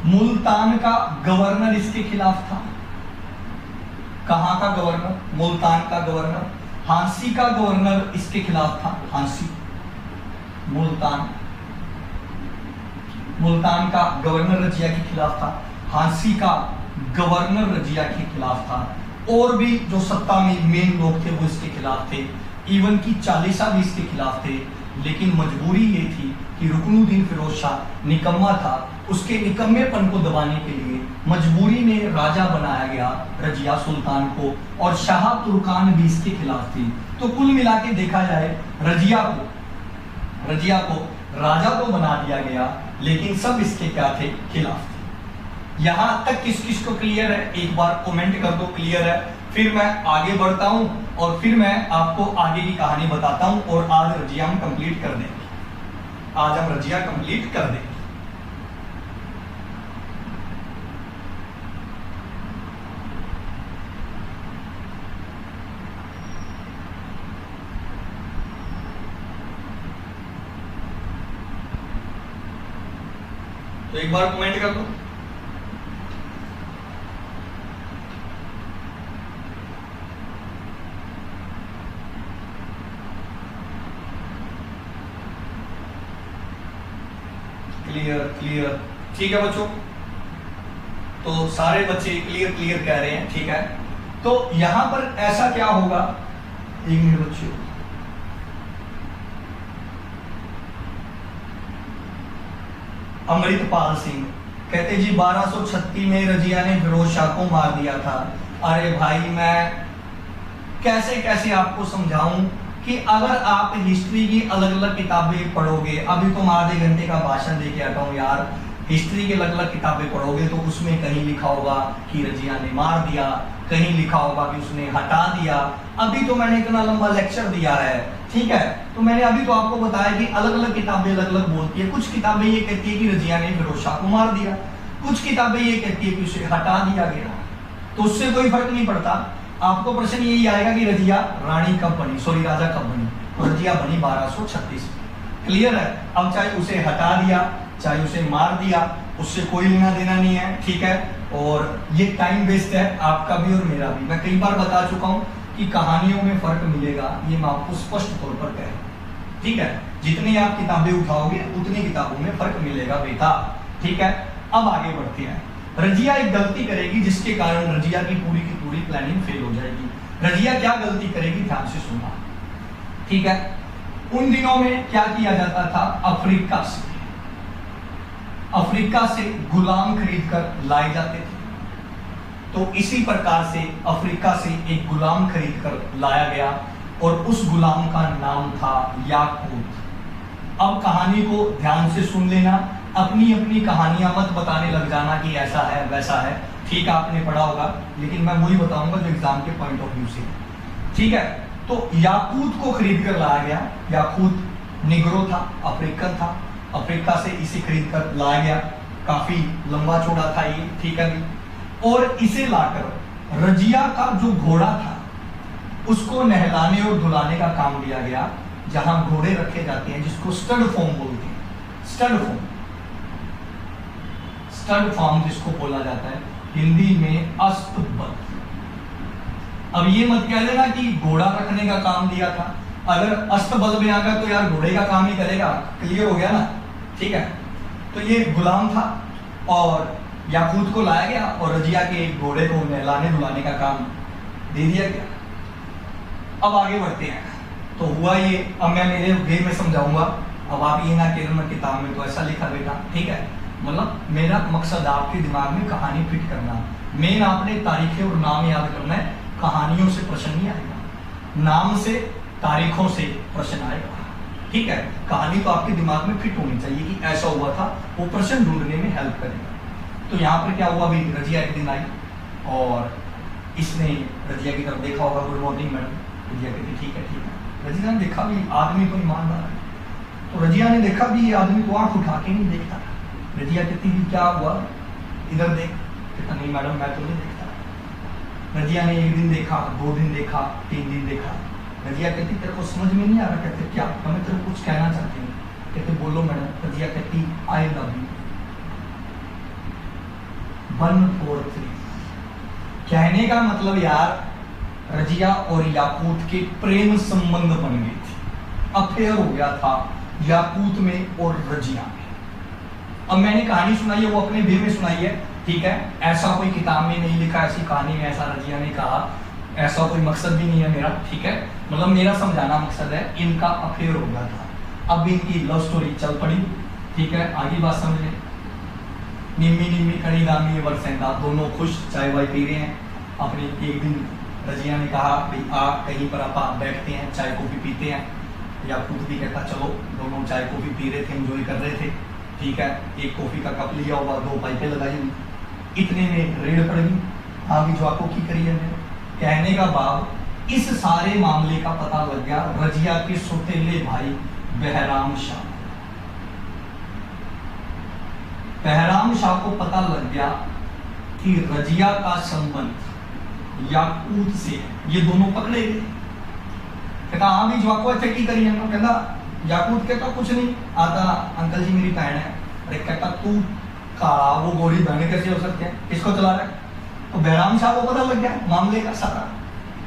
मुल्तान का गवर्नर इसके खिलाफ था। कहां का गवर्नर? मुल्तान का गवर्नर। हांसी का गवर्नर इसके खिलाफ था। हांसी, मुल्तान, मुल्तान का गवर्नर रजिया के खिलाफ था। हांसी का गवर्नर रजिया के खिलाफ था। और भी जो सत्ता में मेन लोग थे वो इसके खिलाफ थे। इवन की चालीसा भी इसके खिलाफ थे। लेकिन मजबूरी ये थी कि रुकनुद्दीन फिरोज शाह निकम्मा था। उसके निकम्मेपन को दबाने के लिए मजबूरी में राजा बनाया गया रजिया सुल्तान को, और शाह तुर्कान भी इसके खिलाफ थी। तो कुल मिला के देखा जाए, रजिया को राजा तो बना दिया गया, लेकिन सब इसके क्या थे? खिलाफ थे। यहां तक किस किस को क्लियर है? एक बार कमेंट कर दो क्लियर है, फिर मैं आगे बढ़ता हूं और फिर मैं आपको आगे की कहानी बताता हूं। और आज रजिया हम कंप्लीट कर देंगे, आज हम रजिया कंप्लीट कर देंगे। तो एक बार कमेंट कर दो। क्लियर क्लियर, ठीक है बच्चों। तो सारे बच्चे क्लियर क्लियर कह रहे हैं, ठीक है। तो यहां पर ऐसा क्या होगा? एक मिनट बच्चों, अमृतपाल सिंह कहते जी 1236 में रजिया ने फिरोज शाह को मार दिया था। अरे भाई, मैं कैसे कैसे आपको समझाऊं कि अगर आप हिस्ट्री की अलग अलग किताबें पढ़ोगे, अभी तो आधे घंटे का भाषण दे के आता हूं यार, हिस्ट्री की अलग अलग किताबें पढ़ोगे तो उसमें कहीं लिखा होगा कि रजिया ने मार दिया, कहीं लिखा होगा कि उसने हटा दिया। अभी तो मैंने इतना लंबा लेक्चर दिया है, ठीक है। तो मैंने अभी तो आपको बताया कि अलग अलग किताबें अलग अलग बोलती है। कुछ किताबें ये कहती है कि रजिया ने फिरोज शाह को मार दिया, कुछ किताबें ये कहती है कि उसे हटा दिया गया। तो उससे कोई फर्क नहीं पड़ता। आपको प्रश्न यही आएगा कि रजिया रानी कब बनी, सॉरी राजा कब बनी? तो रजिया बनी 1236। क्लियर है। अब चाहे उसे हटा दिया, चाहे उसे मार दिया, उससे कोई लेना देना नहीं है, ठीक है। और ये टाइम वेस्ट है आपका भी और मेरा भी। मैं कई बार बता चुका हूं कि कहानियों में फर्क मिलेगा, ये मैं आपको स्पष्ट तौर पर कह रहा हूं, ठीक है। जितनी आप किताबें उठाओगे उतनी किताबों में फर्क मिलेगा बेटा, ठीक है। अब आगे बढ़ते हैं। रजिया एक गलती करेगी जिसके कारण रजिया की पूरी प्लानिंग फेल हो जाएगी। रजिया क्या गलती करेगी, ध्यान से सुनना, ठीक है। उन दिनों में क्या किया जाता था, अफ्रीका से गुलाम खरीद कर लाए जाते थे। तो इसी प्रकार से अफ्रीका से एक गुलाम खरीद कर लाया गया और उस गुलाम का नाम था याकूत। अब कहानी को ध्यान से सुन लेना, अपनी अपनी कहानियां मत बताने लग जाना कि ऐसा है वैसा है, ठीक है, आपने पढ़ा होगा, लेकिन मैं वही बताऊंगा जो एग्जाम के पॉइंट ऑफ व्यू से, ठीक है। तो याकूत को खरीद कर लाया गया। याकूत निग्रो था, अफ्रीकन था, अफ्रीका से इसे खरीद कर लाया गया। काफी लंबा चौड़ा था ये, ठीक है। और इसे लाकर रजिया का जो घोड़ा था उसको नहलाने और धुलाने का काम दिया गया, जहां घोड़े रखे जाते हैं जिसको स्टड फॉर्म बोलते हैं। स्टड फॉर्म जिसको बोला जाता है हिंदी में अस्तबल। अब ये मत कह लेना कि घोड़ा रखने का काम दिया था, अगर अस्तबल में आ गया तो यार घोड़े का काम ही करेगा, क्लियर हो गया ना, ठीक है। तो ये गुलाम था और याकूत को लाया गया और रजिया के घोड़े को नहलाने धुलाने का काम दे दिया गया। अब आगे बढ़ते हैं। तो हुआ ये, अब मैं मेरे वे में समझाऊंगा, अब आप ये ना कह किताब में तो ऐसा लिखा बेटा, ठीक है। मतलब मेरा मकसद आपके दिमाग में कहानी फिट करना, मेन आपने तारीखें और नाम याद करना है। कहानियों से प्रश्न नहीं आएगा, नाम से तारीखों से प्रश्न आएगा, ठीक है। कहानी तो आपके दिमाग में फिट होनी चाहिए कि ऐसा हुआ था, वो प्रश्न ढूंढने में हेल्प करेगा। तो यहाँ पर क्या हुआ, भी रजिया एक दिन आई और इसने रजिया की तरफ देखा होगा, गुड मॉर्निंग मैडम। रजिया कहती ठीक है ठीक है। रजिया ने देखा भी आदमी तो ईमानदार है, तो रजिया ने देखा भी ये आदमी तो आंख उठा के नहीं देखता। रजिया कहती भी क्या हुआ, इधर देख। कहता नहीं मैडम मैं तो नहीं देखता। रजिया ने एक दिन देखा, 2 दिन देखा, 3 दिन देखा। रजिया कहती तेरे को समझ में नहीं आ रहा। कहते क्या, मैं तेरे को कुछ कहना चाहती हूँ। कहते बोलो मैडम। रजिया कहती आई लव यू 1 4 3। कहने का मतलब यार रजिया और याकूत के प्रेम संबंध बन गए थे, अफेयर हो गया था याकूत में और रजिया में। अब मैंने कहानी सुनाई है, वो अपने वे में सुनाई है, ठीक है। ऐसा कोई किताब में नहीं लिखा, ऐसी कहानी में ऐसा रजिया ने कहा, ऐसा कोई मकसद भी नहीं है मेरा, ठीक है। मतलब मेरा समझाना मकसद है, इनका अफेयर हो गया था। अब इनकी लव स्टोरी चल पड़ी, ठीक है। आगे बात समझे। निम्मी निम्मी खड़ी दामी बरसेंदा, दोनों खुश चाय वाय पी रहे हैं अपनी। एक दिन रजिया ने कहा भाई आ कहीं पर आप बैठते हैं, चाय कॉफी पीते हैं। याकूत भी कहता चलो। दोनों चाय कॉफी पी रहे थे, एंजॉय कर रहे थे, ठीक है। एक कॉफी का कप लिया हुआ, 2 पाइपें लगाई हुई, इतने में रेड पड़ गई। आगे जो आपको की करिए कहने का भाव, इस सारे मामले का पता लग गया रजिया के सौतेले भाई बहराम शाह। बहराम शाह को पता लग गया कि रजिया का संबंध याकूत से है। ये दोनों पकड़े गए। कहता हाँ भी जो आपको अच्छा की करिए। कहता याकूत कहता कुछ नहीं आता, अंकल जी मेरी बहन है। अरे कहता तू का वो गोरी बहन कैसे हो सकते हैं, किसको चला रहा है। तो बहराम शाह को पता लग गया मामले का सारा।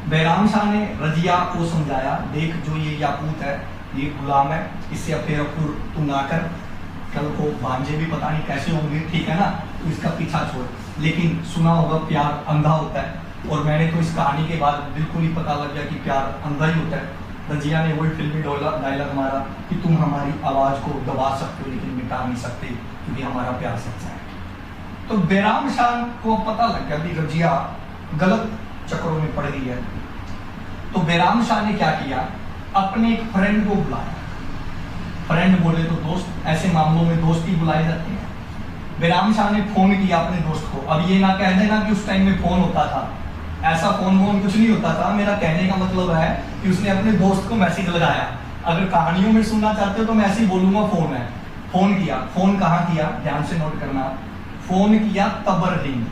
बहराम शाह ने रजिया को समझाया, देख जो ये याकूत है ये गुलाम है, इससे अफेयर तू ना कर, कल को भांजे भी पता नहीं कैसे होंगे, ठीक है ना, तो इसका पीछा छोड़। लेकिन सुना होगा प्यार अंधा होता है, और मैंने तो इस कहानी के बाद बिल्कुल ही पता लग गया कि प्यार अंधा ही होता है। रजिया ने वही फिल्मी डायलॉग मारा कि तुम हमारी आवाज को दबा सकते हो लेकिन मिटा नहीं सकते, क्योंकि हमारा प्यार सच्चा है। तो बहराम शाह को पता लग गया कि रजिया गलत चक्रों में पड़ गई है। तो बहराम शाह ने क्या किया, अपने एक फ्रेंड को बुलाया। फ्रेंड बोले तो दोस्त, ऐसे मामलों में दोस्त ही बुलाए जाते हैं। बहराम शाह ने फोन किया अपने दोस्त को। अब ये ना कह देना कि उस टाइम में फोन होता था, ऐसा फोन कुछ नहीं होता था। मेरा कहने का मतलब है कि उसने अपने दोस्त को मैसेज लगाया। अगर कहानियों में सुनना चाहते हो तो मैं ऐसे ही बोलूंगा फोन है। फोन किया, फोन कहाँ किया, ध्यान से नोट करना। फोन किया तबर हिंद।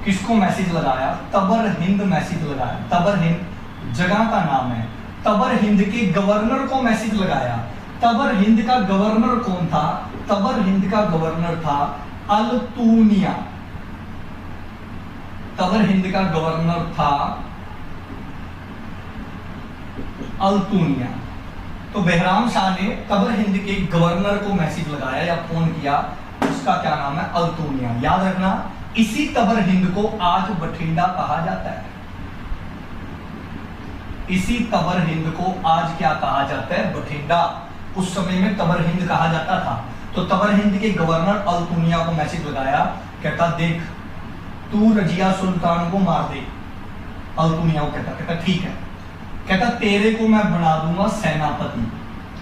किसको मैसेज लगाया, तबर हिंद मैसेज लगाया। तबर हिंद जगह का नाम है, तबर हिंद के गवर्नर को मैसेज लगाया। तबर हिंद का गवर्नर कौन था? तबर हिंद का गवर्नर था अल्तूनिया। तबर हिंद का गवर्नर था अल्तूनिया। तो बहराम शाह ने तबर हिंद के गवर्नर को मैसेज लगाया या फोन किया, उसका क्या नाम है? अल्तूनिया। याद रखना, इसी तबर हिंद को आज बठिंडा कहा जाता है। इसी तबर हिंद को आज क्या कहा जाता है? बठिंडा। उस समय में तबर हिंद कहा जाता था। तो तबर हिंद के गवर्नर अल्तूनिया को मैसेज लगाया, कहता देख तू रजिया सुल्तान को मार दे। अल्तूनिया को कहता ठीक है। कहता तेरे को मैं बना दूंगा सेनापति।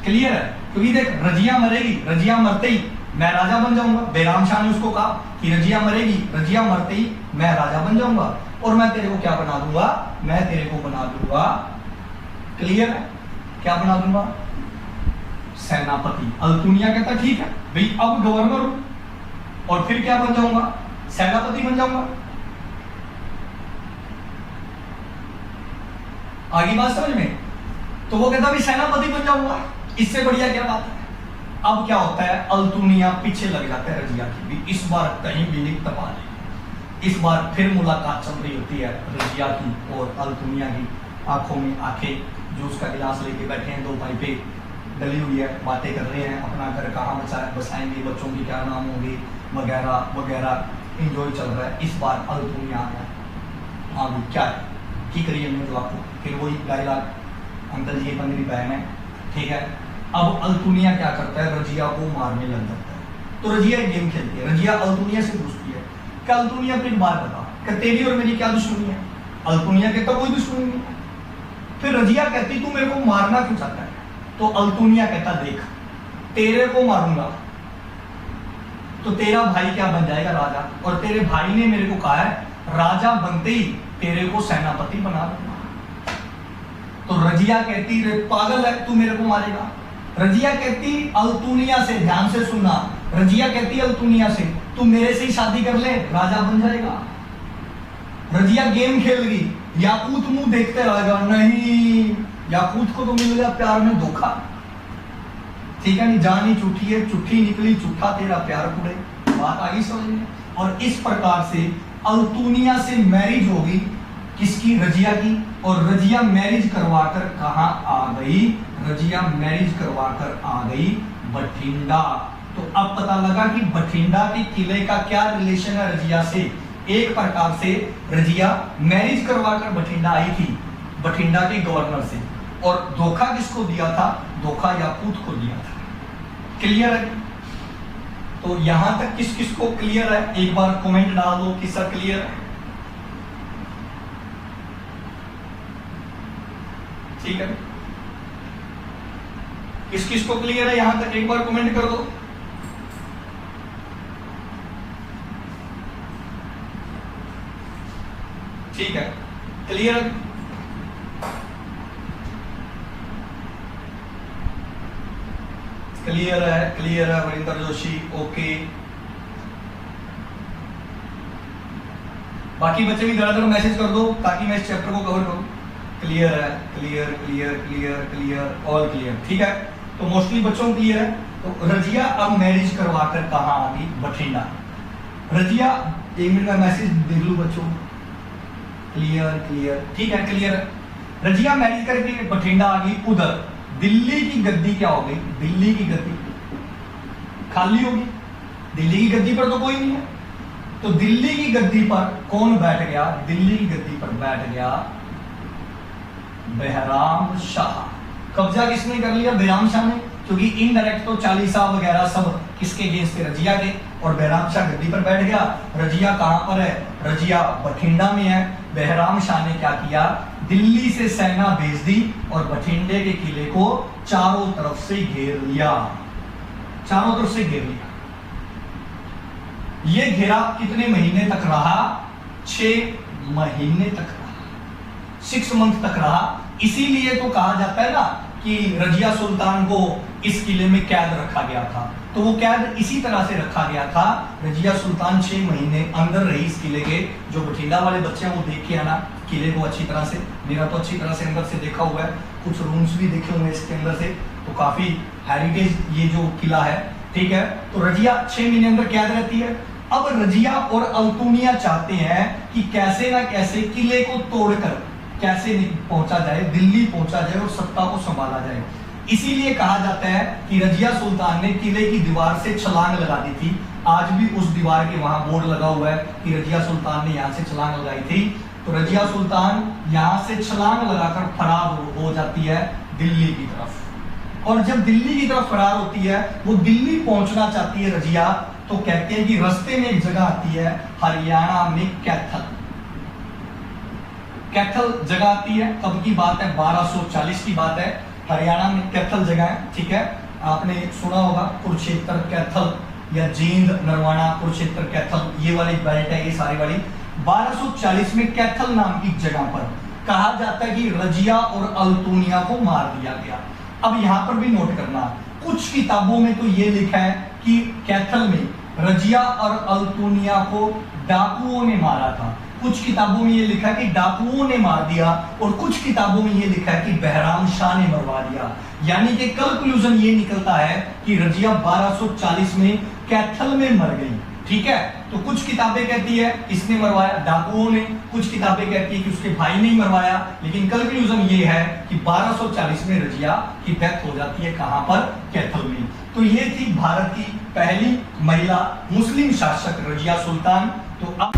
क्लियर है? क्योंकि देख रजिया मरेगी, रजिया मरते ही मैं राजा बन जाऊंगा। बैराम शाह ने उसको कहा कि रजिया मरेगी, रजिया मरते ही मैं राजा बन जाऊंगा और मैं तेरे को क्या बना दूंगा? मैं तेरे को बना दूंगा, क्लियर है, क्या बना दूंगा? सेनापति। अल्तूनिया कहता ठीक है भाई, अब गवर्नर हूं और फिर क्या बन जाऊंगा? सेनापति बन जाऊंगा। आगे बात समझ में? तो वो कहता भी सेनापति बन जाऊंगा, इससे बढ़िया क्या बात है। अब क्या होता है? अल्तूनिया पीछे लग जाता है रजिया की भी, इस बार कहीं भी नहीं तपा लेगी। इस बार फिर मुलाकात चल रही होती है रजिया की और अल्तूनिया की। आंखों में आंखें, जूस का गिलास लेके बैठे हैं, दो पाइपे डली हुई है, बातें कर रहे हैं, अपना घर कहाँ बसाएंगे, बच्चों की क्या नाम होंगे वगैरह वगैरह, इंजॉय चल रहा है। इस बार अल्तूनिया आ गया, हाँ भी क्या है की करिए मैं तो आपको फिर वही डायलॉग, अंकल जी ये मेरी बहन है, ठीक है। अब अल्तूनिया क्या करता है? रजिया को मारने लग जाता है। तो रजिया एक गेम खेलती है। रजिया अल्तूनिया से पूछती है कि अल्तूनिया अपनी बात बता कि तेरी और मेरी क्या दुश्मनी है? अल्तूनिया कहता कोई दुश्मनी नहीं है। फिर रजिया कहती तू मेरे को मारना क्यों चाहता है? तो अल्तूनिया कहता देख तेरे को मारूंगा तो तेरा भाई क्या बन जाएगा? राजा। और तेरे भाई ने मेरे को कहा है राजा बनते ही तेरे को सेनापति बना दूंगा। तो रजिया कहती रे पागल है तू, मेरे को मारेगा? रजिया कहती अल्तूनिया से, ध्यान से सुनना, रजिया कहती अल्तूनिया से तू मेरे से ही शादी कर ले, राजा बन जाएगा। रजिया गेम खेल गई, याकूत मुंह देखते रहेगा, नहीं याकूत को तो मिल गया प्यार में धोखा, ठीक है, नहीं जानी झूठी है, चुट्ठी निकली झूठा तेरा प्यार पूरे। बात आगे समझ में? और इस प्रकार से अल्तूनिया से मैरिज होगी किसकी? रजिया की। और रजिया मैरिज करवाकर कहां आ गई? रजिया मैरिज करवाकर आ गई बठिंडा। तो अब पता लगा कि बठिंडा के किले का क्या रिलेशन है रजिया से। एक प्रकार से रजिया मैरिज करवाकर बठिंडा आई थी, बठिंडा के गवर्नर से, और धोखा किसको दिया था? धोखा याकूत को दिया था। क्लियर है? तो यहां तक किस किस को क्लियर है? एक बार कमेंट डाल दो कि सर क्लियर है। ठीक है, किस किस को क्लियर है यहां तक? एक बार कमेंट कर दो। ठीक है, क्लियर है? क्लियर है, क्लियर है वरिंदर जोशी, ओके। बाकी बच्चे भी धड़ाधड़ मैसेज कर दो ताकि मैं इस चैप्टर को कवर करूं। क्लियर है, clear clear clear clear, all clear, ठीक है। तो मोस्टली बच्चों को क्लियर है। तो रजिया अब मैरिज करवाकर कहां आ गई? बठिंडा। रजिया, एक मिनट में मैसेज देख लूं बच्चों। क्लियर क्लियर, ठीक है, क्लियर है। रजिया मैरिज करके बठिंडा आ गई। उधर दिल्ली की गद्दी क्या हो गई? दिल्ली की गद्दी खाली होगी। दिल्ली की गद्दी पर तो कोई नहीं है, तो दिल्ली की गद्दी पर कौन बैठ गया? दिल्ली की गद्दी पर बैठ गया बहराम शाह। कब्जा किसने कर लिया? बहराम शाह ने, क्योंकि इनडायरेक्ट तो चालीसा वगैरह सब किसके अगेंस्ट थे? रजिया के। और बहराम शाह गद्दी पर बैठ गया। रजिया कहां पर है? रजिया बठिंडा में है। बहराम शाह ने क्या किया? दिल्ली से सेना भेज दी और बठिंडे के किले को चारों तरफ से घेर लिया। चारों तरफ से घेर लिया। यह घेरा कितने महीने तक रहा? 6 महीने तक रहा, 6 मंथ तक रहा। इसीलिए तो कहा जाता है ना कि रजिया सुल्तान को इस किले में कैद रखा गया था। तो वो कैद इसी तरह से रखा गया था। रजिया सुल्तान 6 महीने अंदर रही इस किले के। जो बठिंडा वाले बच्चे हैं वो देख के आना किले को अच्छी तरह से, मेरा तो अच्छी तरह से अंदर से देखा हुआ है, कुछ रूम्स भी देखे हुए इसके अंदर से, तो काफी हेरिटेज ये जो किला है, ठीक है। तो रजिया 6 महीने अंदर कैद रहती है। अब रजिया और अल्तुनिया चाहते हैं कि कैसे ना कैसे किले को तोड़कर कैसे पहुंचा जाए, दिल्ली पहुंचा जाए और सत्ता को संभाला जाए। इसीलिए कहा जाता है कि रजिया सुल्तान ने किले की दीवार से छलांग लगा दी थी। आज भी उस दीवार के वहां बोर्ड लगा हुआ है कि रजिया सुल्तान ने यहाँ से छलांग लगाई थी। तो रजिया सुल्तान यहाँ से छलांग लगाकर फरार हो जाती है दिल्ली की तरफ। और जब दिल्ली की तरफ फरार होती है, वो दिल्ली पहुंचना चाहती है रजिया, तो कहते हैं कि रास्ते में एक जगह आती है हरियाणा में कैथल। कैथल जगह आती है, कब की बात है, 1240 की बात है। हरियाणा में कैथल जगह है, ठीक है। आपने सुना होगा कुरुक्षेत्र कैथल या जींद नरवाना कुरुक्षेत्र कैथल, ये वाली बेल्ट है, ये सारी वाली। 1240 में कैथल नाम की जगह पर कहा जाता है कि रजिया और अल्तुनिया को मार दिया गया। अब यहां पर भी नोट करना, कुछ किताबों में तो ये लिखा है कि कैथल में रजिया और अल्तुनिया को डाकुओं ने मारा था। कुछ किताबों में ये लिखा है कि डाकुओं ने मार दिया, और कुछ किताबों में ये लिखा है कि बहराम शाह ने मरवा दिया। यानी कि कंक्लूजन ये निकलता है कि रजिया 1240 में कैथल में मर गई, ठीक है। तो कुछ किताबें कहती है इसने मरवाया डाकुओं ने, कुछ किताबें कहती है कि उसके भाई ने मरवाया, लेकिन कंक्लूजन ये है कि 1240 में रजिया की डेथ हो जाती है। कहां पर? कैथल में। तो ये थी भारत की पहली महिला मुस्लिम शासक रजिया सुल्तान। तो अब